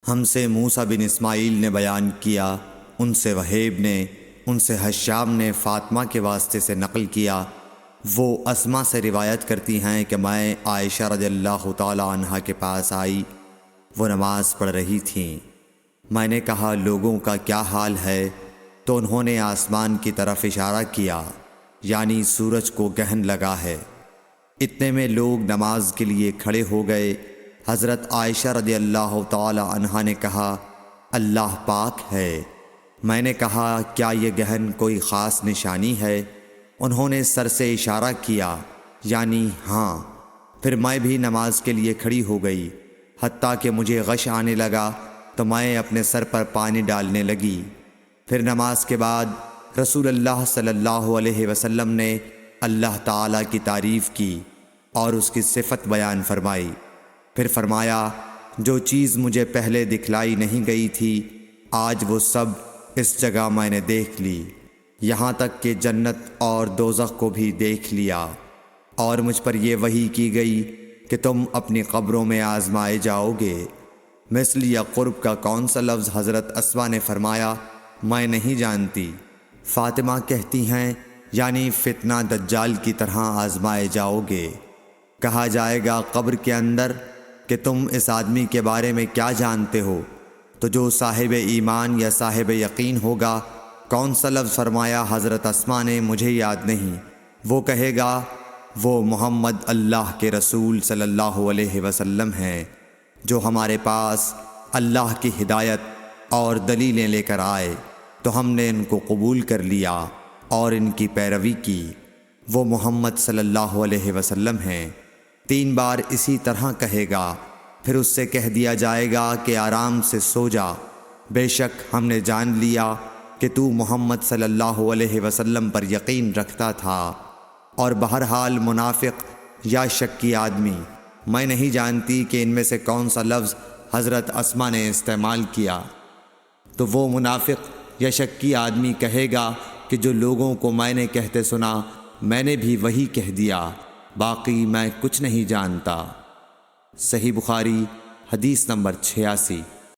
ہم سے موسیٰ بن اسماعیل نے بیان کیا، ان سے وہیب نے، ان سے حشام نے فاطمہ کے واسطے سے نقل کیا، وہ اسما سے روایت کرتی ہیں کہ میں عائشہ رضی اللہ تعالی عنہا کے پاس آئی، وہ نماز پڑھ رہی تھیں۔ میں نے کہا لوگوں کا کیا حال ہے؟ تو انہوں نے آسمان کی طرف اشارہ کیا، یعنی سورج کو گہن لگا ہے۔ اتنے میں لوگ نماز کے لیے کھڑے ہو گئے۔ حضرت عائشہ رضی اللہ تعالی عنہا نے کہا اللہ پاک ہے۔ میں نے کہا کیا یہ گہن کوئی خاص نشانی ہے؟ انہوں نے سر سے اشارہ کیا، یعنی ہاں۔ پھر میں بھی نماز کے لیے کھڑی ہو گئی، حتیٰ کہ مجھے غش آنے لگا تو میں اپنے سر پر پانی ڈالنے لگی۔ پھر نماز کے بعد رسول اللہ صلی اللہ علیہ وسلم نے اللہ تعالیٰ کی تعریف کی اور اس کی صفت بیان فرمائی۔ پھر فرمایا جو چیز مجھے پہلے دکھلائی نہیں گئی تھی آج وہ سب اس جگہ میں نے دیکھ لی، یہاں تک کہ جنت اور دوزخ کو بھی دیکھ لیا، اور مجھ پر یہ وحی کی گئی کہ تم اپنی قبروں میں آزمائے جاؤ گے۔ مثل یا قرب کا کون سا لفظ؟ حضرت اسما نے فرمایا میں نہیں جانتی۔ فاطمہ کہتی ہیں یعنی فتنہ دجال کی طرح آزمائے جاؤ گے۔ کہا جائے گا قبر کے اندر کہ تم اس آدمی کے بارے میں کیا جانتے ہو؟ تو جو صاحب ایمان یا صاحب یقین ہوگا۔ کون سا لفظ فرمایا؟ حضرت اسما نے مجھے یاد نہیں۔ وہ کہے گا وہ محمد اللہ کے رسول صلی اللہ علیہ وسلم ہیں، جو ہمارے پاس اللہ کی ہدایت اور دلیلیں لے کر آئے تو ہم نے ان کو قبول کر لیا اور ان کی پیروی کی۔ وہ محمد صلی اللہ علیہ وسلم ہیں۔ 3 بار اسی طرح کہے گا، پھر اس سے کہہ دیا جائے گا کہ آرام سے سو جا، بے شک ہم نے جان لیا کہ تو محمد صلی اللہ علیہ وسلم پر یقین رکھتا تھا۔ اور بہرحال منافق یا شکی آدمی، میں نہیں جانتی کہ ان میں سے کون سا لفظ حضرت اسما نے استعمال کیا۔ تو وہ منافق یا شکی آدمی کہے گا کہ جو لوگوں کو میں نے کہتے سنا میں نے بھی وہی کہہ دیا، باقی میں کچھ نہیں جانتا۔ صحیح بخاری حدیث نمبر 86۔